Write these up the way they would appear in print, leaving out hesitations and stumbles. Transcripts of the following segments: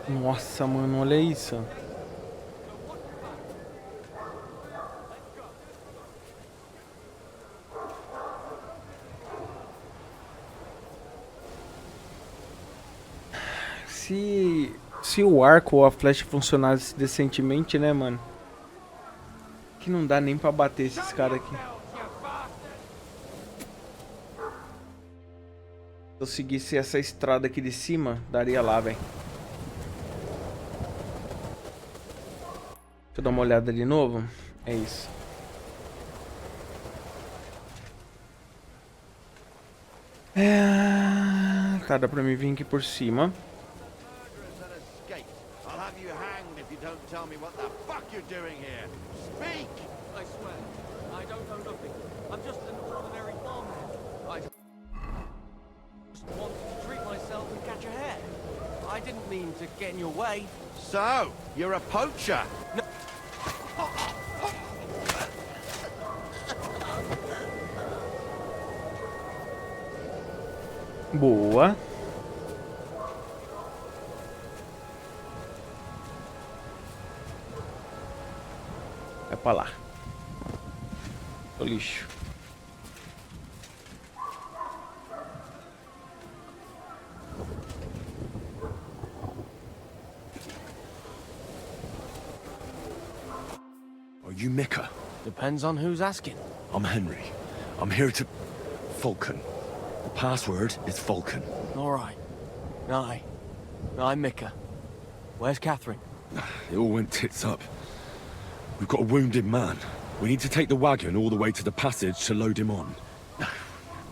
Nossa, mano, olha isso. Se o arco ou a flecha funcionasse decentemente, né, mano? Que não dá nem pra bater esses caras aqui. Se eu seguisse essa estrada aqui de cima, daria lá, velho. Deixa eu dar uma olhada de novo. É isso. Tá, dá pra mim vir aqui por cima. I didn't mean to get in your way. So, you're a poacher? No. Boa. Vai pra lá. O lixo. Are you Micah? Depends on who's asking. I'm Henry. I'm here to... Falcon. The password is Falcon. All right. I'm Micah. Where's Catherine? It all went tits up. We've got a wounded man. We need to take the wagon all the way to the passage to load him on.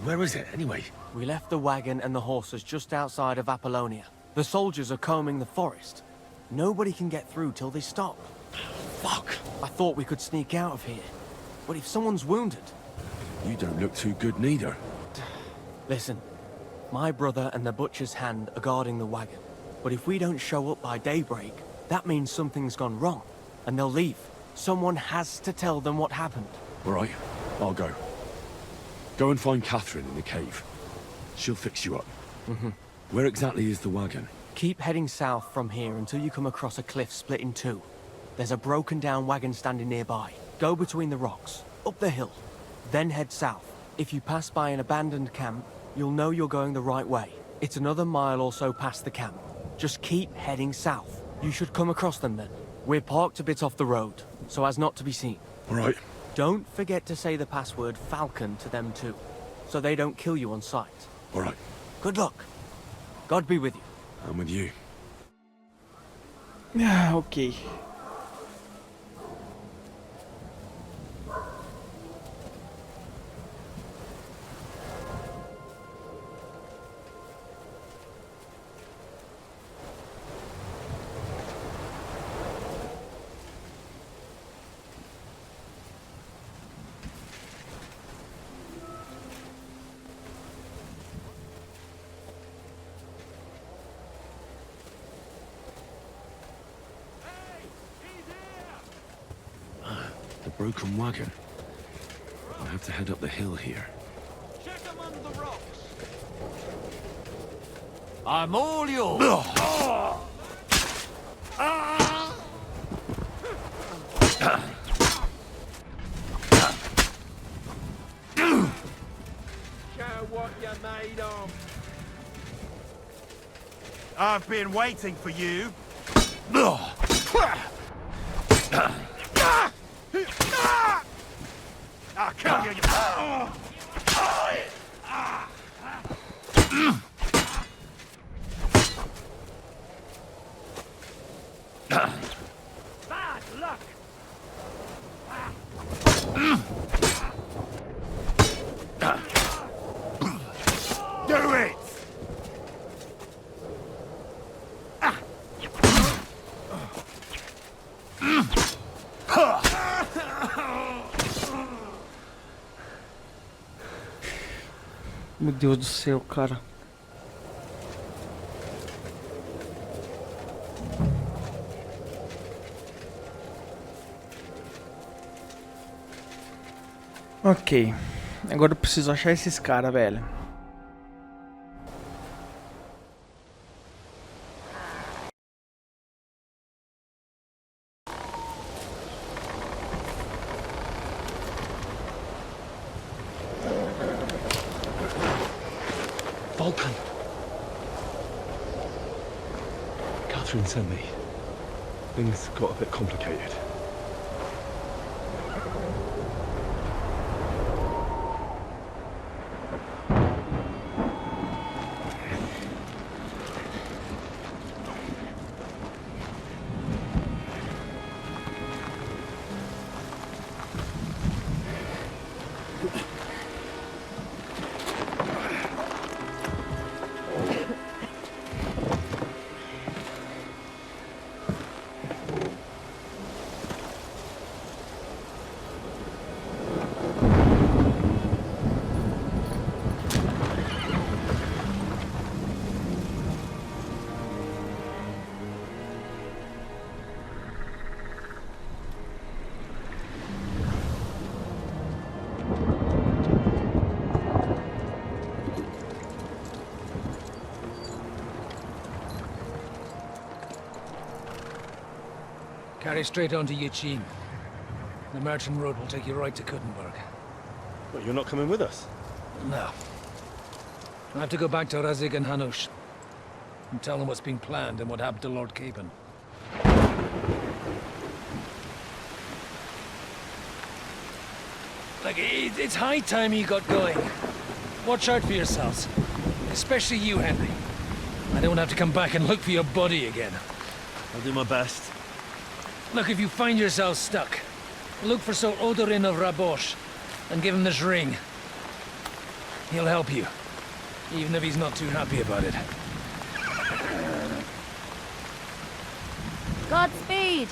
Where is it, anyway? We left the wagon and the horses just outside of Apollonia. The soldiers are combing the forest. Nobody can get through till they stop. Fuck! I thought we could sneak out of here. But if someone's wounded... You don't look too good neither. Listen, my brother and the butcher's hand are guarding the wagon. But if we don't show up by daybreak, that means something's gone wrong. And they'll leave. Someone has to tell them what happened. All right, I'll go. Go and find Catherine in the cave. She'll fix you up. Where exactly is the wagon? Keep heading south from here until you come across a cliff split in two. There's a broken down wagon standing nearby. Go between the rocks, up the hill, then head south. If you pass by an abandoned camp, you'll know you're going the right way. It's another mile or so past the camp. Just keep heading south. You should come across them then. We're parked a bit off the road, so as not to be seen. All right. Don't forget to say the password Falcon to them too, so they don't kill you on sight. All right. Good luck. God be with you. I'm with you. Ah, ok. The broken wagon. I have to head up the hill here. Check among the rocks. I'm all yours. Show what you're made of. I've been waiting for you. I'll kill you. Bad luck. Do it. Meu Deus do céu, cara. Ok. Agora eu preciso achar esses caras, velho. Vulcan. Catherine sent me. Things got a bit complicated. Carry straight on to Yichin. The merchant road will take you right to Kuttenberg. But you're not coming with us? No. I have to go back to Razik and Hanush and tell them what's been planned and what happened to Lord Capen. Like, it's high time you got going. Watch out for yourselves. Especially you, Henry. I don't have to come back and look for your body again. I'll do my best. Look, if you find yourself stuck, look for Sir Odorin of Rabosh and give him this ring. He'll help you, even if he's not too happy about it. Godspeed!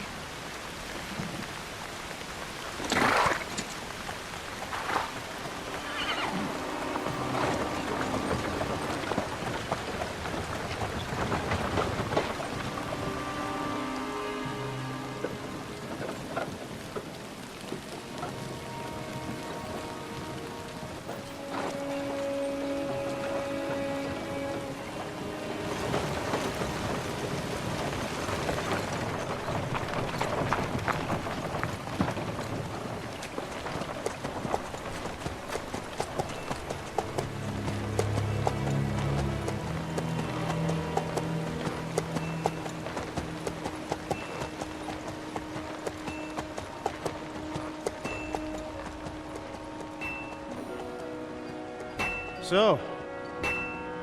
So,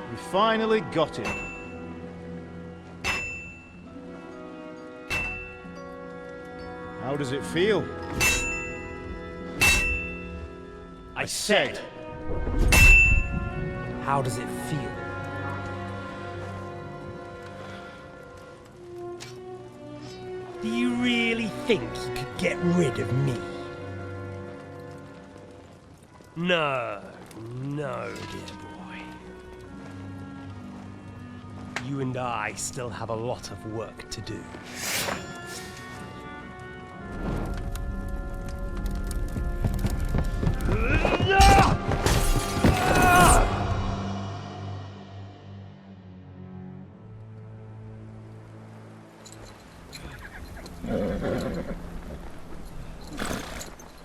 we finally got him. How does it feel? I said. How does it feel? Do you really think you could get rid of me? No, no, dear boy. You and I still have a lot of work to do.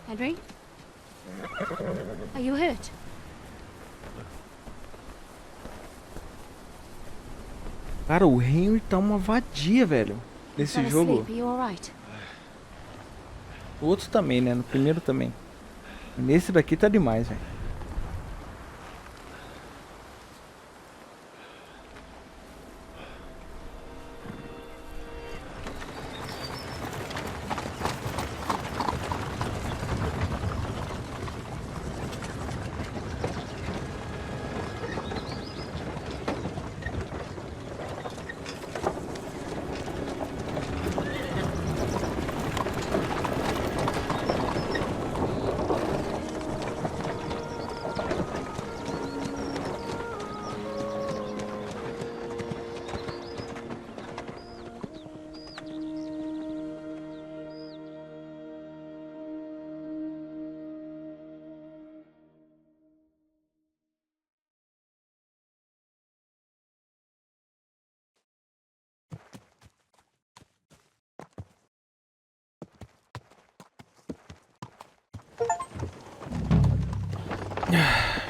Henry? Are you hurt? Cara, o Henry tá uma vadia, velho. Nesse Fell jogo. asleep. Are you alright? O outro também, né? No primeiro também. Nesse daqui tá demais, velho.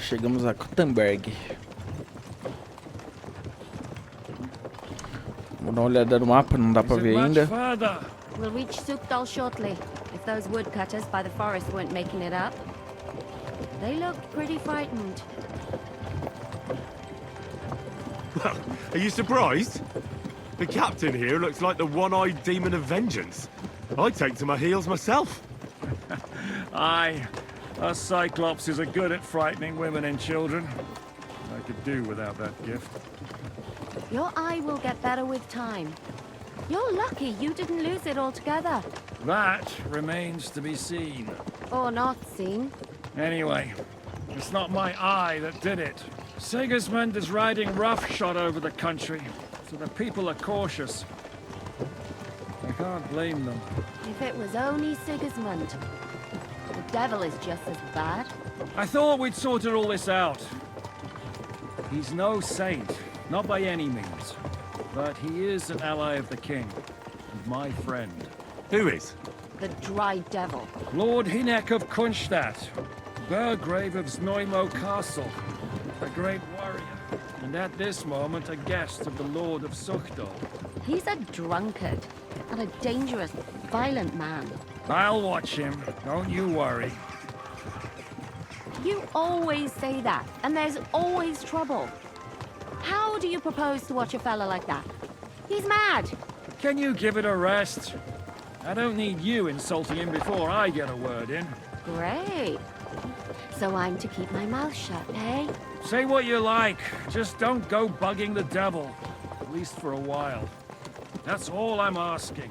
Chegamos a Kuttenberg. Vou dar uma olhada no mapa, não dá pra ver ainda. We'll reach Sukdal shortly, if those woodcutters by the forest weren't making it up. They looked pretty frightened. Well, are you surprised? The captain here looks like the one-eyed demon of vengeance. I'd take to my heels myself. Aye, us Cyclopses are good at frightening women and children. I could do without that gift. Your eye will get better with time. You're lucky you didn't lose it altogether. That remains to be seen. Or not seen. Anyway, it's not my eye that did it. Sigismund is riding roughshod over the country, so the people are cautious. I can't blame them. If it was only Sigismund. The devil is just as bad. I thought we'd sorted all this out. He's no saint, not by any means. But he is an ally of the king, and my friend. Who is? The dry devil. Lord Hinek of Kunstadt, Burgrave of Znojmo Castle, a great warrior, and at this moment a guest of the Lord of Sukdal. He's a drunkard, and a dangerous, violent man. I'll watch him, don't you worry. You always say that, and there's always trouble. How do you propose to watch a fella like that? He's mad. Can you give it a rest? I don't need you insulting him before I get a word in. Great. So I'm to keep my mouth shut, eh? Say what you like, just don't go bugging the devil. At least for a while. That's all I'm asking.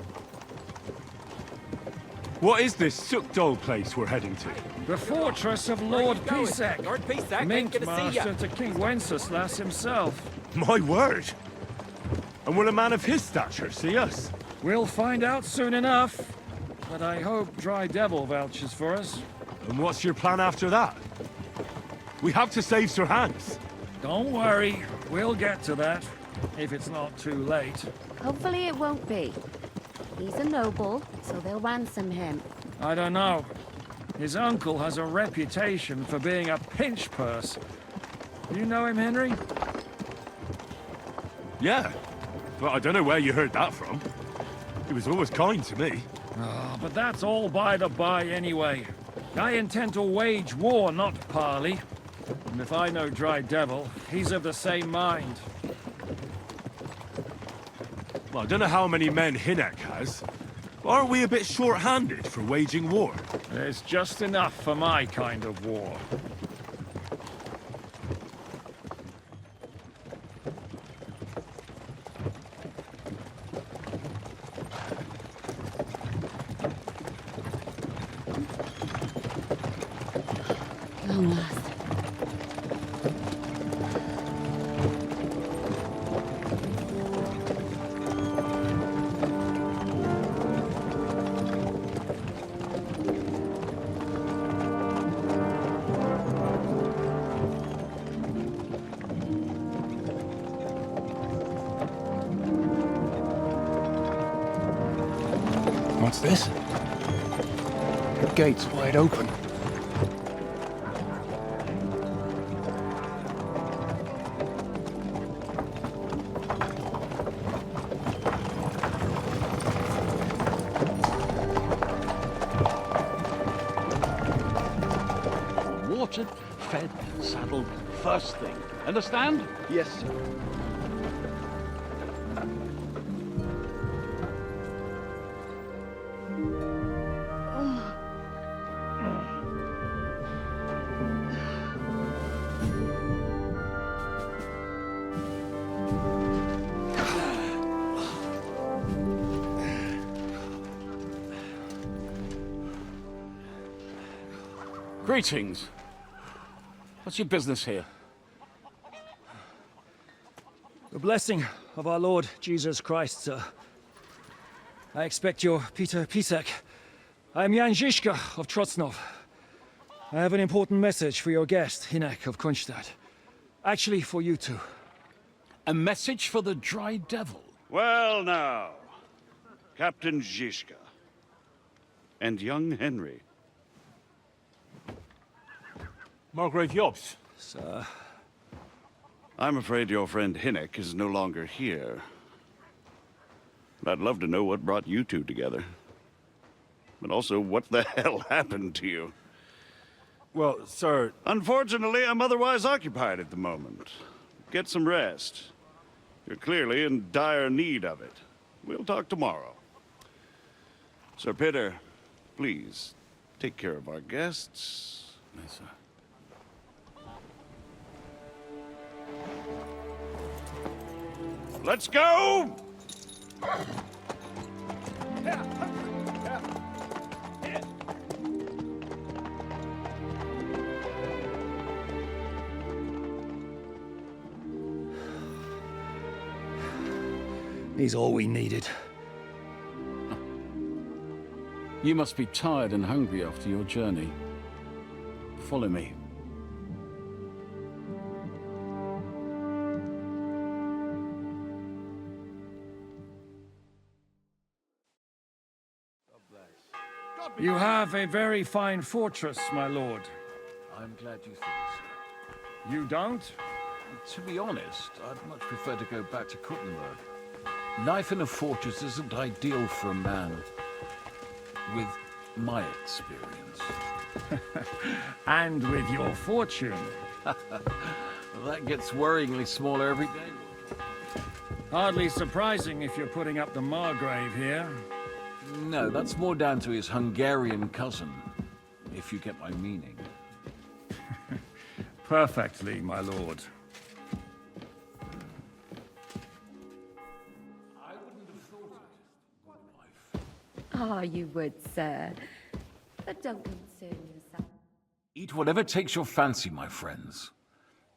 What is this Sukdal place we're heading to? The fortress of Lord Pisek. Lord Pisek, Mint good to see ya. master to King Wenceslas himself. My word! And will a man of his stature see us? We'll find out soon enough. But I hope Dry Devil vouches for us. And what's your plan after that? We have to save Sir Hans. Don't worry, we'll get to that. If it's not too late. Hopefully it won't be. He's a noble, so they'll ransom him. I don't know. His uncle has a reputation for being a pinch purse. You know him, Henry? Yeah, but I don't know where you heard that from. He was always kind to me. Oh, but that's all by the by anyway. I intend to wage war, not parley. And if I know Dry Devil, he's of the same mind. Well, I don't know how many men Hinek has. Aren't we a bit short-handed for waging war? There's just enough for my kind of war. Long last. What's this? The gate's wide open. Watered, fed, saddled, first thing. Understand? Yes, sir. Greetings. What's your business here? The blessing of our Lord Jesus Christ, sir. I expect you're Peter Pisek. I am Jan Žižka of Trocnov. I have an important message for your guest, Hinek of Kunstadt. Actually, for you two. A message for the Dry Devil? Well now, Captain Žižka and young Henry. Margrave Jobs. Sir. I'm afraid your friend Hinek is no longer here. I'd love to know what brought you two together. But also, what the hell happened to you? Well, sir... Unfortunately, I'm otherwise occupied at the moment. Get some rest. You're clearly in dire need of it. We'll talk tomorrow. Sir Peter, please, take care of our guests. Yes, sir. Let's go! He's all we needed. You must be tired and hungry after your journey. Follow me. You have a very fine fortress, my lord. I'm glad you think so. You don't? To be honest, I'd much prefer to go back to Kuttenberg. Life in a fortress isn't ideal for a man with my experience. And with your fortune. That gets worryingly smaller every day. Hardly surprising if you're putting up the Margrave here. No, that's more down to his Hungarian cousin, if you get my meaning. Perfectly, my lord. I wouldn't have thought it, good wife. Oh, you would, sir. But don't concern yourself. Eat whatever takes your fancy, my friends.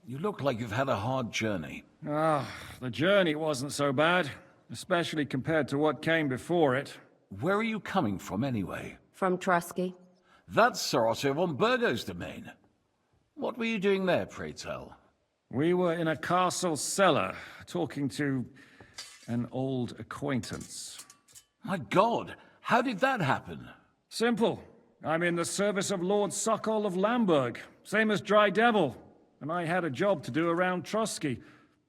You look like you've had a hard journey. Ah, the journey wasn't so bad, especially compared to what came before it. Where are you coming from, anyway? From Trusky. That's Sir Otto von Burgo's domain. What were you doing there, pray tell? We were in a castle cellar, talking to an old acquaintance. My God, how did that happen? Simple. I'm in the service of Lord Sokol of Lamberg, same as Dry Devil, and I had a job to do around Trusky,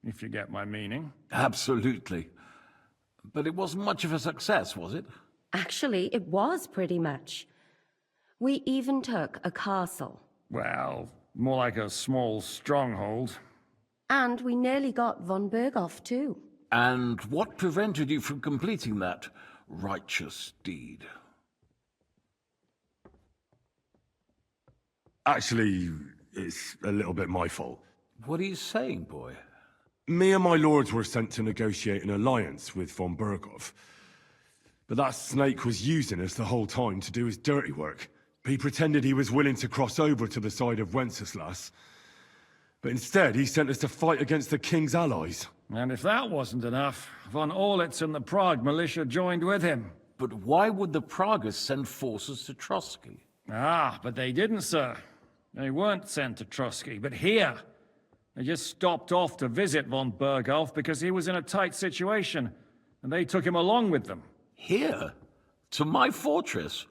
if you get my meaning. Absolutely. But it wasn't much of a success, was it? Actually, it was pretty much. We even took a castle. Well, more like a small stronghold. And we nearly got von Berghoff, too. And what prevented you from completing that righteous deed? Actually, it's a little bit my fault. What are you saying, boy? Me and my lords were sent to negotiate an alliance with von Berghoff. But that snake was using us the whole time to do his dirty work. He pretended he was willing to cross over to the side of Wenceslas. But instead, he sent us to fight against the king's allies. And if that wasn't enough, von Orlitz and the Prague militia joined with him. But why would the Praguers send forces to Trusky? Ah, but they didn't, sir. They weren't sent to Trusky, but here. They just stopped off to visit von Berghoff because he was in a tight situation, and they took him along with them. Here? To my fortress?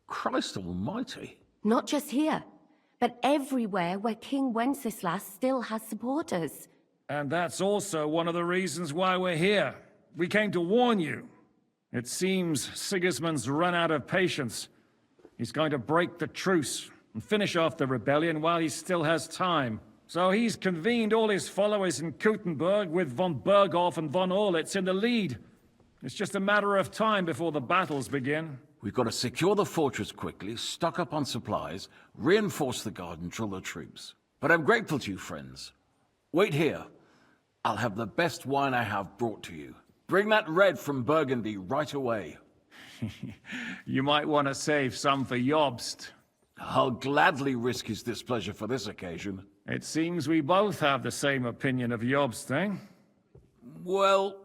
Christ almighty. Not just here, but everywhere where King Wenceslas still has supporters. And that's also one of the reasons why we're here. We came to warn you. It seems Sigismund's run out of patience. He's going to break the truce and finish off the rebellion while he still has time. So he's convened all his followers in Kuttenberg with von Berghoff and von Orlitz in the lead. It's just a matter of time before the battles begin. We've got to secure the fortress quickly, stock up on supplies, reinforce the guard and drill the troops. But I'm grateful to you, friends. Wait here. I'll have the best wine I have brought to you. Bring that red from Burgundy right away. You might want to save some for Jobst. I'll gladly risk his displeasure for this occasion. It seems we both have the same opinion of Jobst, eh? Well,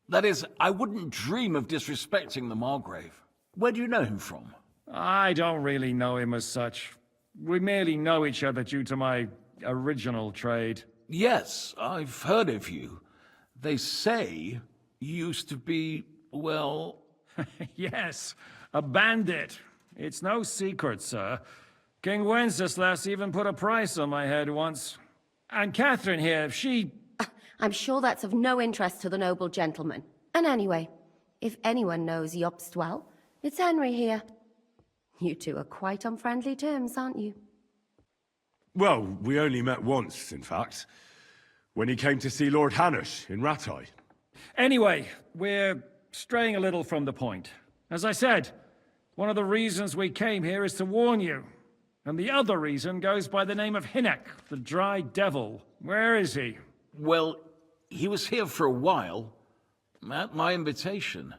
that is, I wouldn't dream of disrespecting the Margrave. Where do you know him from? I don't really know him as such. We merely know each other due to my original trade. Yes, I've heard of you. They say you used to be, well... Yes, a bandit. It's no secret, sir. King Wenceslas even put a price on my head once. And Catherine here, she... I'm sure that's of no interest to the noble gentleman. And anyway, if anyone knows Jobst well, it's Henry here. You two are quite on friendly terms, aren't you? Well, we only met once, in fact. When he came to see Lord Hanush in Rattay. Anyway, we're straying a little from the point. As I said, one of the reasons we came here is to warn you. And the other reason goes by the name of Hinek, the Dry Devil. Where is he? Well, he was here for a while, at my invitation.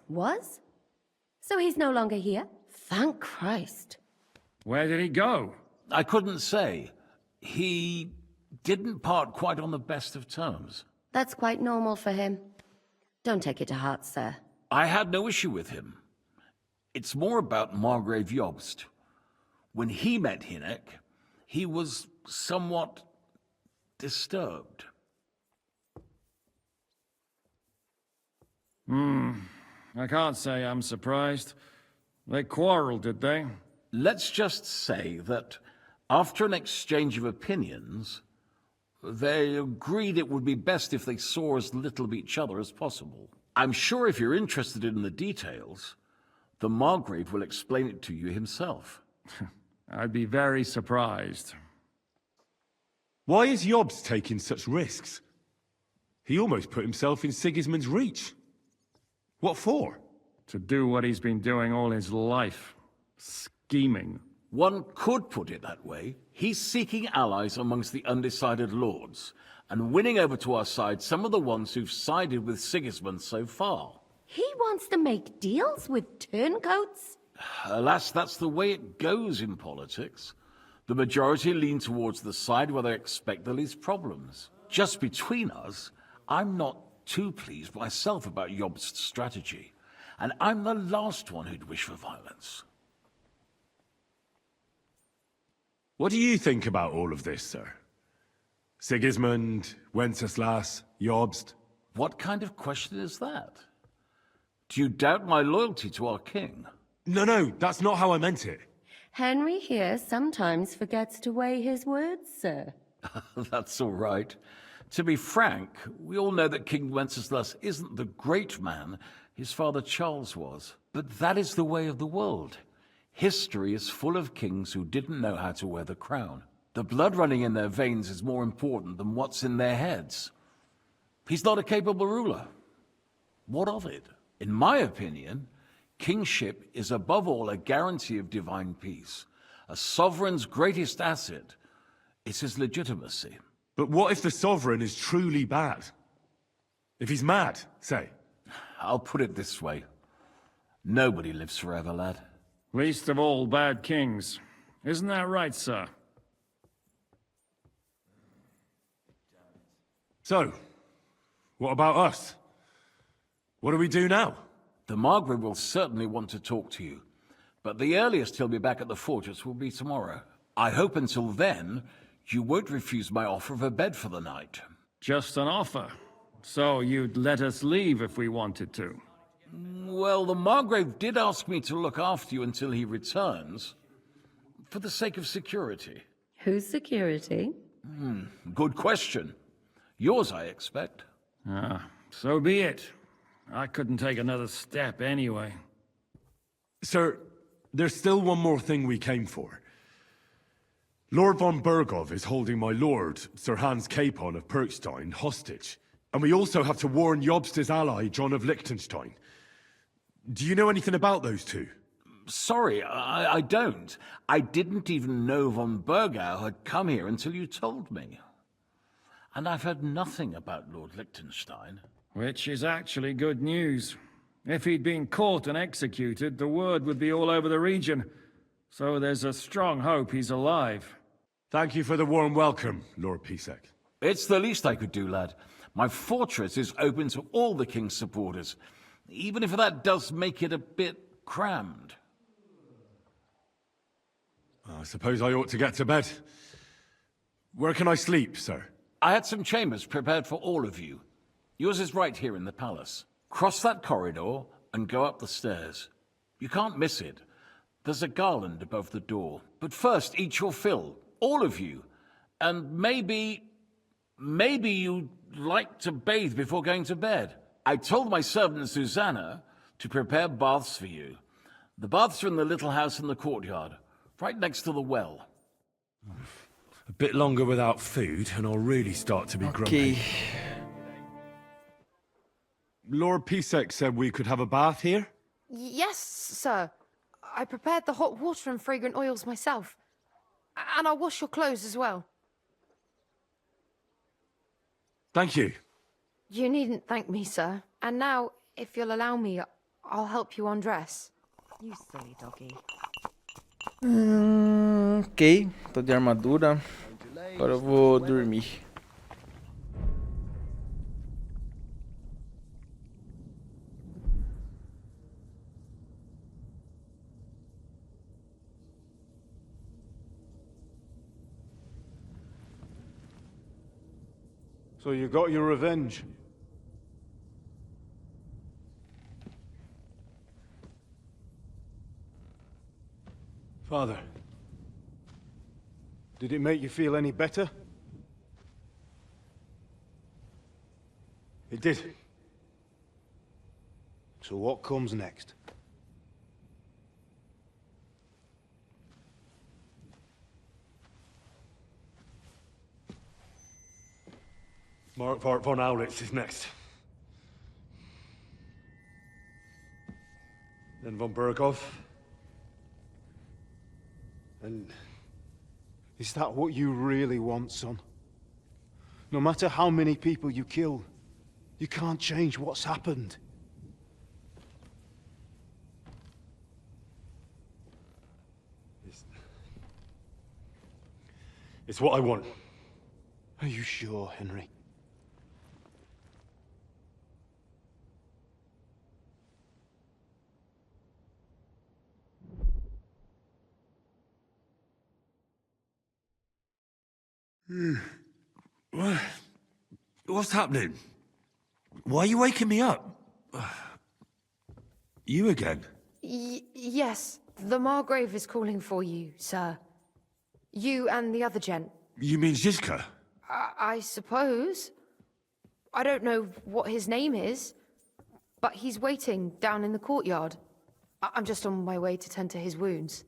Was? So he's no longer here? Thank Christ. Where did he go? I couldn't say. He didn't part quite on the best of terms. That's quite normal for him. Don't take it to heart, sir. I had no issue with him. It's more about Margrave Jobst. When he met Hinek, he was somewhat disturbed. I can't say I'm surprised. They quarreled, did they? Let's just say that after an exchange of opinions, they agreed it would be best if they saw as little of each other as possible. I'm sure if you're interested in the details, the Margrave will explain it to you himself. I'd be very surprised. Why is Jobst taking such risks? He almost put himself in Sigismund's reach. What for? To do what he's been doing all his life. Scheming. One could put it that way. He's seeking allies amongst the undecided lords, and winning over to our side some of the ones who've sided with Sigismund so far. He wants to make deals with turncoats? Alas, that's the way it goes in politics. The majority lean towards the side where they expect the least problems. Just between us, I'm not too pleased myself about Jobst's strategy, and I'm the last one who'd wish for violence. What do you think about all of this, sir? Sigismund, Wenceslas, Jobst? What kind of question is that? Do you doubt my loyalty to our king? No, that's not how I meant it. Henry here sometimes forgets to weigh his words, sir. That's all right. To be frank, we all know that King Wenceslas isn't the great man his father Charles was. But that is the way of the world. History is full of kings who didn't know how to wear the crown. The blood running in their veins is more important than what's in their heads. He's not a capable ruler. What of it? In my opinion, kingship is above all a guarantee of divine peace. A sovereign's greatest asset is his legitimacy. But what if the sovereign is truly bad? If he's mad, say? I'll put it this way. Nobody lives forever, lad. Least of all bad kings. Isn't that right, sir? So, what about us? What do we do now? The Margrave will certainly want to talk to you, but the earliest he'll be back at the fortress will be tomorrow. I hope until then, you won't refuse my offer of a bed for the night. Just an offer. So you'd let us leave if we wanted to? Well, the Margrave did ask me to look after you until he returns, for the sake of security. Whose security? Good question. Yours, I expect. So be it. I couldn't take another step anyway. Sir, there's still one more thing we came for. Lord von Bergov is holding my lord, Sir Hans Capon of Perkstein, hostage. And we also have to warn Jobst's ally, John of Liechtenstein. Do you know anything about those two? Sorry, I don't. I didn't even know von Bergau had come here until you told me. And I've heard nothing about Lord Liechtenstein. Which is actually good news. If he'd been caught and executed, the word would be all over the region. So there's a strong hope he's alive. Thank you for the warm welcome, Lord Pisek. It's the least I could do, lad. My fortress is open to all the king's supporters, even if that does make it a bit crammed. I suppose I ought to get to bed. Where can I sleep, sir? I had some chambers prepared for all of you. Yours is right here in the palace. Cross that corridor and go up the stairs. You can't miss it. There's a garland above the door. But first, eat your fill, all of you. And maybe you'd like to bathe before going to bed. I told my servant Susanna to prepare baths for you. The baths are in the little house in the courtyard, right next to the well. A bit longer without food, and I'll really start to be grumpy. Lord Pisek said we could have a bath here? Yes, sir. I prepared the hot water and fragrant oils myself. And I'll wash your clothes as well. Thank you. You needn't thank me, sir. And now, if you'll allow me, I'll help you undress. You silly doggy. Ok, tô de armadura. Agora eu vou dormir. So you got your revenge? Father, did it make you feel any better? It did. So what comes next? Mark von Aulitz is next. Then von Berghoff. And is that what you really want, son? No matter how many people you kill, you can't change what's happened. It's what I want. Are you sure, Henry? What's happening? Why are you waking me up? You again? Yes, the Margrave is calling for you, sir. You and the other gent. You mean Zizka? I suppose. I don't know what his name is, but he's waiting down in the courtyard. I'm just on my way to tend to his wounds.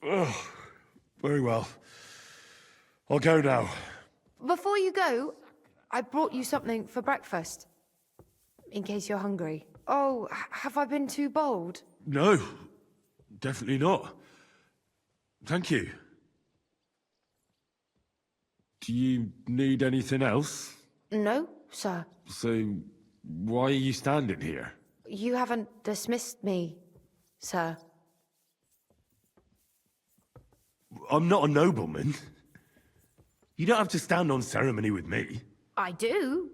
Oh, very well. I'll go now. Before you go, I brought you something for breakfast. In case you're hungry. Oh, have I been too bold? No, definitely not. Thank you. Do you need anything else? No, sir. So, why are you standing here? You haven't dismissed me, sir. I'm not a nobleman. You don't have to stand on ceremony with me. I do,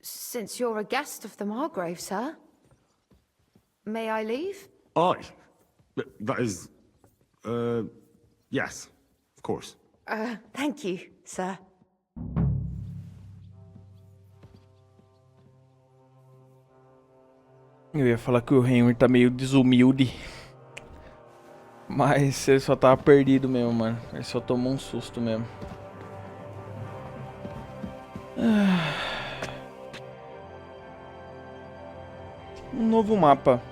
since you're a guest of the Margrave, sir. May I leave? That is... yes, of course. Thank you, sir. Eu ia falar que o Henry tá meio desumilde. Mas ele só tava perdido mesmo, mano. Ele só tomou um susto mesmo. Um novo mapa.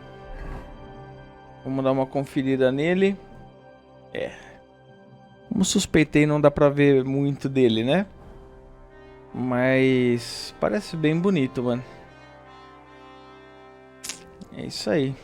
Vamos dar uma conferida nele. Como suspeitei, não dá pra ver muito dele, né? Mas parece bem bonito, mano. É isso aí.